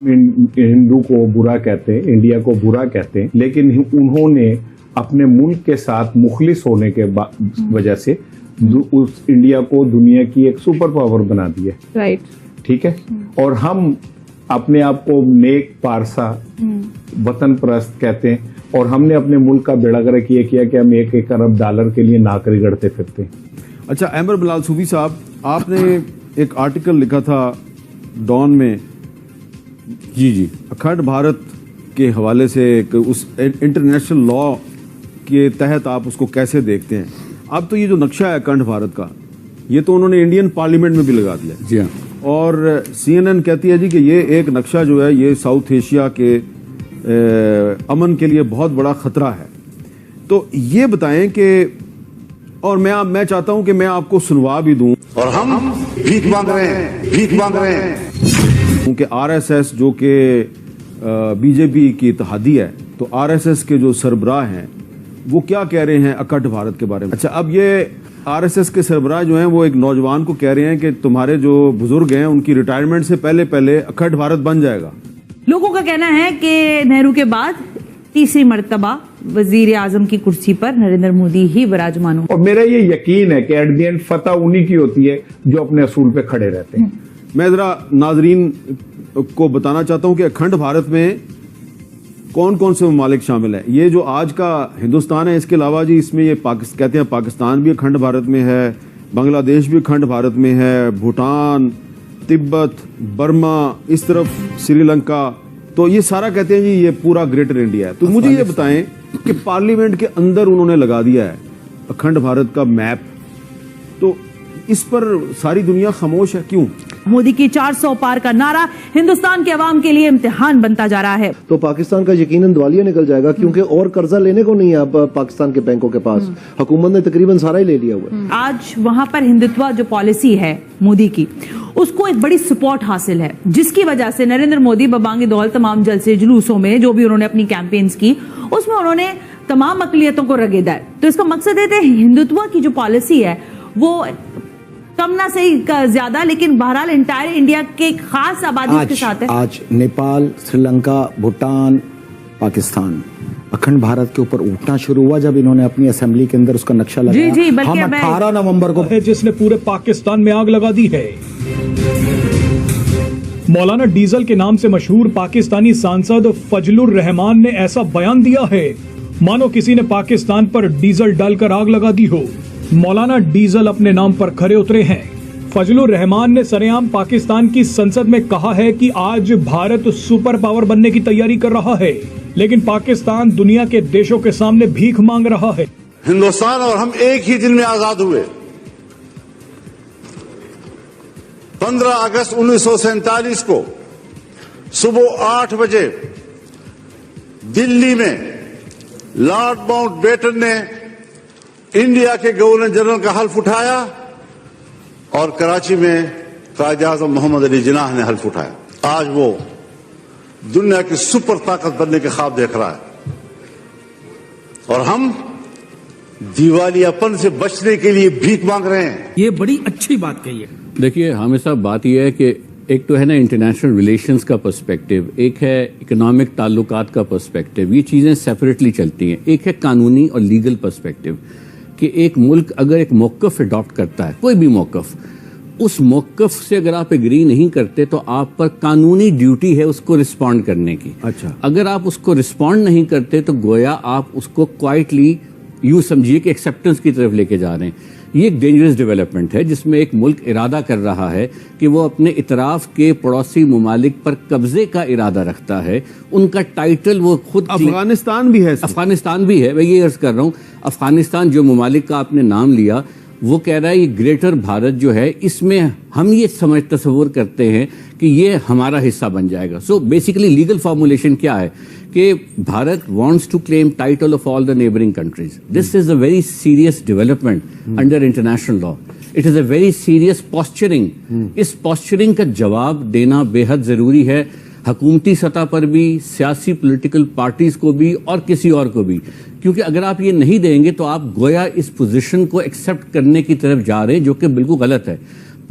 हिंदू को बुरा कहते हैं, इंडिया को बुरा कहते हैं, लेकिन उन्होंने अपने मुल्क के साथ मुखलिस होने के वजह से उस इंडिया को दुनिया की एक सुपर पावर बना दिया। राइट, ठीक है। और हम अपने आप को नेक पारसा वतन परस्त कहते हैं, और हमने अपने मुल्क का बेड़ा गर्क ये किया कि हम $1 अरब डॉलर के लिए नाक रगड़ते फिरते हैं। अच्छा, अहमद बिलाल सूफी साहब, आपने एक आर्टिकल लिखा था डॉन में, जी, अखंड भारत के हवाले से उस इंटरनेशनल लॉ के तहत आप उसको कैसे देखते हैं? अब तो ये जो नक्शा है अखंड भारत का, ये तो उन्होंने इंडियन पार्लियामेंट में भी लगा दिया। जी हाँ। और CNN कहती है जी कि ये एक नक्शा जो है ये साउथ एशिया के अमन के लिए बहुत बड़ा खतरा है। तो ये बताएं कि, और मैं चाहता हूं कि मैं आपको सुनवा भी दूं, और हम भीख मांग रहे हैं क्योंकि RSS जो कि BJP की इत्तेहादी है, तो RSS के जो सरबराह हैं वो क्या कह रहे हैं अखंड भारत के बारे में? अच्छा, अब ये RSS के सरबराह जो हैं वो एक नौजवान को कह रहे हैं कि तुम्हारे जो बुजुर्ग हैं उनकी रिटायरमेंट से पहले अखंड भारत बन जाएगा। लोगों का कहना है कि नेहरू के बाद तीसरी मर्तबा वजीर आजम की कुर्सी पर नरेंद्र मोदी ही विराजमान हो। और मेरा ये यकीन है कि एट द एंड फतह उन्हीं की होती है जो अपने असूल पे खड़े रहते हैं। मैं जरा नाजरीन को बताना चाहता हूं कि अखंड भारत में कौन कौन से ममालिक शामिल हैं। ये जो आज का हिंदुस्तान है, इसके अलावा जी इसमें ये कहते हैं पाकिस्तान भी अखंड भारत में है, बांग्लादेश भी अखंड भारत में है, भूटान, तिब्बत, बर्मा, इस तरफ श्रीलंका, तो ये सारा कहते हैं जी ये पूरा ग्रेटर इंडिया है। तो मुझे ये बताएं कि पार्लियामेंट के अंदर उन्होंने लगा दिया है अखंड भारत का मैप, तो इस पर सारी दुनिया खामोश है, क्यों? मोदी की 400 पार का नारा हिंदुस्तान के अवाम के लिए इम्तिहान बनता जा रहा है। तो पाकिस्तान का यकीनन दिवालिया निकल जाएगा, क्योंकि और कर्जा लेने को नहीं है अब पाकिस्तान के बैंकों के पास। हुकूमत ने तकरीबन सारा ही ले लिया हुआ है। आज वहां पर हिंदुत्व जो पॉलिसी है मोदी की, उसको एक बड़ी सपोर्ट हासिल है, जिसकी वजह से नरेंद्र मोदी बबांग दौल तमाम जलसे जुलूसों में जो भी उन्होंने अपनी कैंपेन्स की, उसमें उन्होंने तमाम अकलियतों को रगेदा है। तो इसका मकसद है हिंदुत्व की जो पॉलिसी है वो कम ना सही ज्यादा, लेकिन बहरहाल इंटायर इंडिया के खास आबादी के साथ है। आज नेपाल, श्रीलंका, भूटान, पाकिस्तान अखंड भारत के ऊपर उठना शुरू हुआ जब इन्होंने अपनी असेंबली के अंदर उसका नक्शा लगाया। जी, बल्कि हम 18 नवंबर को है जिसने पूरे पाकिस्तान में आग लगा दी है। मौलाना डीजल के नाम से मशहूर पाकिस्तानी सांसद फजलुर रहमान ने ऐसा बयान दिया है मानो किसी ने पाकिस्तान पर डीजल डालकर आग लगा दी हो। मौलाना डीजल अपने नाम पर खरे उतरे हैं। फजलुर रहमान ने सरेआम पाकिस्तान की संसद में कहा है कि आज भारत सुपर पावर बनने की तैयारी कर रहा है, लेकिन पाकिस्तान दुनिया के देशों के सामने भीख मांग रहा है। हिंदुस्तान और हम एक ही दिन में आजाद हुए। 15 अगस्त 1947 को सुबह 8 बजे दिल्ली में लॉर्ड माउंटबेटन ने इंडिया के गवर्नर जनरल का हल्फ उठाया और कराची में कायदे आज़म मोहम्मद अली जिन्नाह ने हल्फ उठाया। आज वो दुनिया की सुपर ताकत बनने के ख्वाब देख रहा है, और हम दिवालियापन से बचने के लिए भीख मांग रहे हैं। ये बड़ी अच्छी बात कही है। देखिए, हमेशा बात यह है कि एक तो है ना इंटरनेशनल रिलेशंस का पर्सपेक्टिव, एक है इकोनॉमिक ताल्लुकात का पर्सपेक्टिव, ये चीज़ें सेपरेटली चलती हैं। एक है कानूनी और लीगल पर्सपेक्टिव कि एक मुल्क अगर एक मौक़िफ़ अडॉप्ट करता है, कोई भी मौक़िफ़, उस मौक़िफ़ से अगर आप एग्री नहीं करते तो आप पर कानूनी ड्यूटी है उसको रिस्पॉन्ड करने की। अच्छा, अगर आप उसको रिस्पॉन्ड नहीं करते तो गोया आप उसको क्वाइटली यूँ समझिए कि एक्सेप्टेंस की तरफ लेके जा रहे हैं। ये एक डेंजरस डेवलपमेंट है जिसमें एक मुल्क इरादा कर रहा है कि वो अपने इतराफ़ के पड़ोसी ममालिक पर कब्जे का इरादा रखता है। उनका टाइटल वो खुद, अफगानिस्तान भी है, अफगानिस्तान भी है, मैं ये अर्ज कर रहा हूँ। अफगानिस्तान जो ममालिक का आपने नाम लिया, वो कह रहा है ये ग्रेटर भारत जो है, इसमें हम ये तस्वुर करते हैं कि ये हमारा हिस्सा बन जाएगा। सो बेसिकली लीगल फॉर्मुलेशन क्या है कि Bharat wants to claim title of all the neighbouring countries. This is a very serious development under international law. It is a very serious posturing. इस पॉस्चरिंग का जवाब देना बेहद जरूरी है, हुकूमती सतह पर भी, सियासी पॉलिटिकल पार्टीज को भी और किसी और को भी, क्योंकि अगर आप ये नहीं देंगे तो आप गोया इस पोजीशन को एक्सेप्ट करने की तरफ जा रहे हैं, जो कि बिल्कुल गलत है।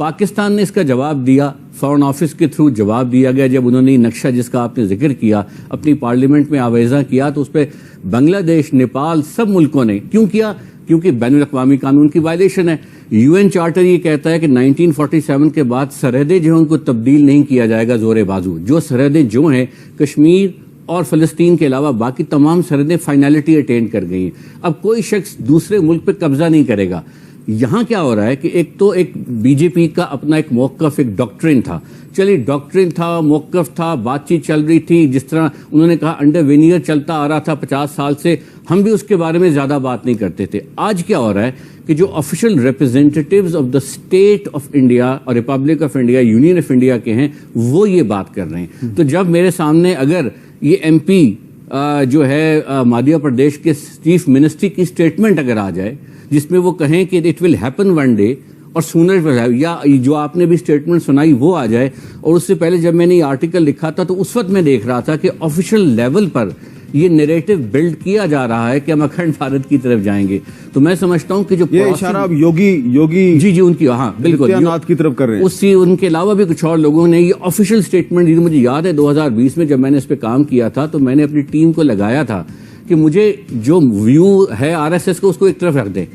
पाकिस्तान ने इसका जवाब दिया, फॉरेन ऑफिस के थ्रू जवाब दिया गया। जब उन्होंने नक्शा जिसका आपने जिक्र किया अपनी पार्लियामेंट में आवेज़ा किया तो उस पर बांग्लादेश, नेपाल, सब मुल्कों ने क्यों किया? क्योंकि बैनुल अक़वामी कानून की वायलेशन है। यूएन चार्टर ये कहता है कि 1947 के बाद सरहदें जो हैं उनको तब्दील नहीं किया जाएगा जोरे बाजू। जो सरहदें जो हैं कश्मीर और फ़लस्तीन के अलावा बाकी तमाम सरहदें फाइनलिटी अटेन कर गई हैं। अब कोई शख्स दूसरे मुल्क पे कब्जा नहीं करेगा। यहाँ क्या हो रहा है कि एक बीजेपी का अपना एक मौक़िफ़, एक डॉक्ट्रिन था। चलिए डॉक्ट्रिन था, मौक़िफ़ था, बातचीत चल रही थी, जिस तरह उन्होंने कहा अंडर वेनियर चलता आ रहा था 50 साल से, हम भी उसके बारे में ज़्यादा बात नहीं करते थे। आज क्या हो रहा है कि जो official representatives of the state of India और republic of India, union of India के हैं, वो ये बात कर रहे हैं। तो जब मेरे सामने अगर ये एमपी जो है मध्य प्रदेश के चीफ मिनिस्ट्री की स्टेटमेंट अगर आ जाए जिसमें वो कहें कि it will happen one day और सूनर, या जो आपने भी स्टेटमेंट सुनाई वो आ जाए, और उससे पहले जब मैंने ये आर्टिकल लिखा था तो उस वक्त मैं देख रहा था कि ऑफिशियल लेवल पर ये नैरेटिव बिल्ड किया जा रहा है कि हम अखंड भारत की तरफ जाएंगे। तो मैं समझता हूं कि जो ये इशारा अब योगी जी उनकी, हाँ बिल्कुल नाथ की तरफ कर रहे हैं। उससे उनके अलावा भी कुछ और लोगों ने ये ऑफिशियल स्टेटमेंट दी। मुझे याद है 2020 में जब मैंने इस पे काम किया था तो मैंने अपनी टीम को लगाया था कि मुझे जो व्यू है आरएसएस को उसको एक तरफ रख दें।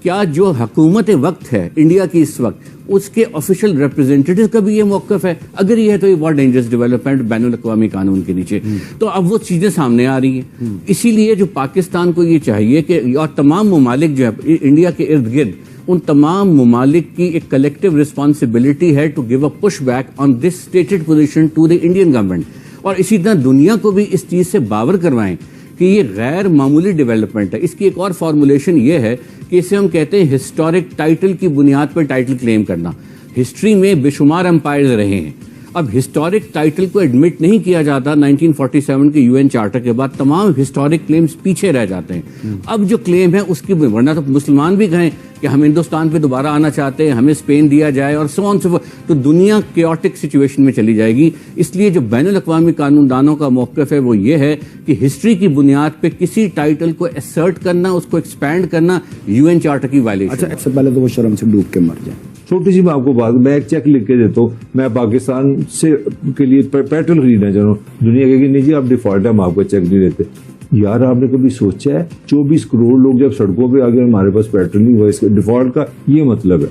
क्या जो हुकूमत वक्त है इंडिया की इस वक्त, उसके ऑफिशियल रिप्रेजेंटेटिव का भी ये मौक़िफ़ है? अगर ये है तो ये बहुत डेंजरस डेवलपमेंट बैनुल अक़वामी कानून के नीचे। तो अब वो चीज़ें सामने आ रही हैं। इसीलिए जो पाकिस्तान को ये चाहिए कि और तमाम ममालिक जो है इंडिया के इर्द गिर्द, उन तमाम ममालिक की एक कलेक्टिव रिस्पॉन्सिबिलिटी है to give a push back on this stated position to the Indian government. और इसी तरह दुनिया को भी इस चीज़ से बावर करवाएं कि ये गैर मामूली डेवलपमेंट है। इसकी एक और फॉर्मुलेशन ये है कि इसे हम कहते हैं हिस्टोरिक टाइटल की बुनियाद पर टाइटल क्लेम करना। हिस्ट्री में बेशुमार एम्पायर्स रहे हैं, अब हिस्टोरिक टाइटल को एडमिट नहीं किया जाता। 1947 के यूएन चार्टर के बाद तमाम हिस्टोरिक क्लेम्स पीछे रह जाते हैं। अब जो क्लेम है उसकी, वरना तो मुसलमान भी कहें कि हम हिंदुस्तान पे दोबारा आना चाहते हैं, हमें स्पेन दिया जाए और सो ऑन सो फोर्थ, तो दुनिया केओटिक सिचुएशन में चली जाएगी। इसलिए जो बैनुल अक़वामी कानूनदानों का मौक़िफ़ है वो ये है कि हिस्ट्री की बुनियाद पे किसी टाइटल को असर्ट करना, उसको एक्सपैंड करना, यूएन चार्टर की वायलेशन। अच्छा, सबसे पहले तो वो शर्म से डूब के मर जाए। छोटी सी मैं आपको बात, मैं एक चेक लिख के देता हूँ, मैं पाकिस्तान से के लिए पेट्रोल खरीदना चाह रहा हूँ, दुनिया कहेगी नहीं जी आप डिफॉल्ट है, हम आपको चेक नहीं देते। यार आपने कभी सोचा है 24 करोड़ लोग जब सड़कों पे आ गए हमारे पास पेट्रोल नहीं हुआ, इसके डिफॉल्ट का ये मतलब है।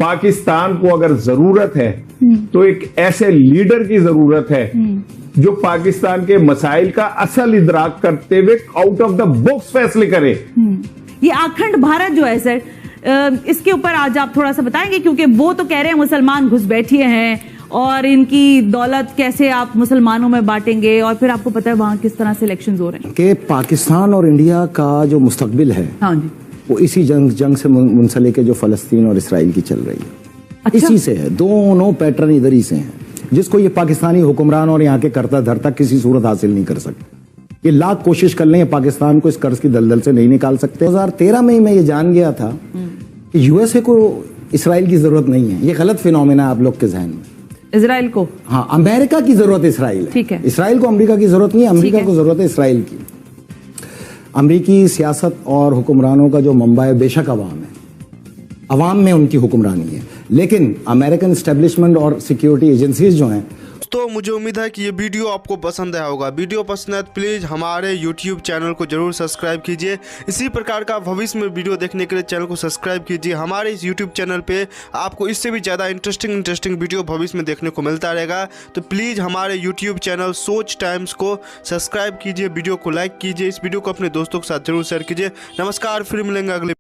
पाकिस्तान को अगर जरूरत है तो एक ऐसे लीडर की जरूरत है जो पाकिस्तान के मसाइल का असल इदराक करते हुए आउट ऑफ द बॉक्स फैसले करे। ये अखंड भारत जो है सर, इसके ऊपर आज आप थोड़ा सा बताएंगे, क्योंकि वो तो कह रहे हैं मुसलमान घुसपैठिए हैं और इनकी दौलत कैसे आप मुसलमानों में बांटेंगे, और फिर आपको पता है वहां किस तरह से इलेक्शंस हो रहे हैं कि पाकिस्तान और इंडिया का जो मुस्तकबिल है, हाँ जी, वो इसी जंग से मुंसलिक है जो फलस्तीन और इसराइल की चल रही है। अच्छा? इसी से है, दोनों पैटर्न इधर ही से हैं, जिसको ये पाकिस्तानी हुक्मरान और यहाँ के करता धरता किसी सूरत हासिल नहीं कर सकते। ये लाख कोशिश कर लें, पाकिस्तान को इस कर्ज की दलदल से नहीं निकाल सकते। 2013 में मैं ये जान गया था कि यूएसए को इसराइल की जरूरत नहीं है। ये गलत फिनोमेना है आप लोग के जहन में। इजराइल को, हाँ, अमेरिका की जरूरत इसराइल है। ठीक है, इसराइल को अमेरिका की जरूरत नहीं है, अमेरिका को जरूरत है इसराइल की। अमेरिकी सियासत और हुक्मरानों का जो मंबा है बेशक अवाम है, अवाम में उनकी हुक्मरानी है, लेकिन अमेरिकन एस्टेब्लिशमेंट और सिक्योरिटी एजेंसीज जो हैं। तो मुझे उम्मीद है कि ये वीडियो आपको पसंद आया होगा। वीडियो पसंद है तो प्लीज़ हमारे YouTube चैनल को जरूर सब्सक्राइब कीजिए। इसी प्रकार का भविष्य में वीडियो देखने के लिए चैनल को सब्सक्राइब कीजिए। हमारे इस YouTube चैनल पे आपको इससे भी ज़्यादा इंटरेस्टिंग वीडियो भविष्य में देखने को मिलता रहेगा। तो प्लीज़ हमारे YouTube चैनल सोच टाइम्स को सब्सक्राइब कीजिए, वीडियो को लाइक कीजिए, इस वीडियो को अपने दोस्तों के साथ जरूर शेयर कीजिए। नमस्कार, फिर मिलेंगे अगले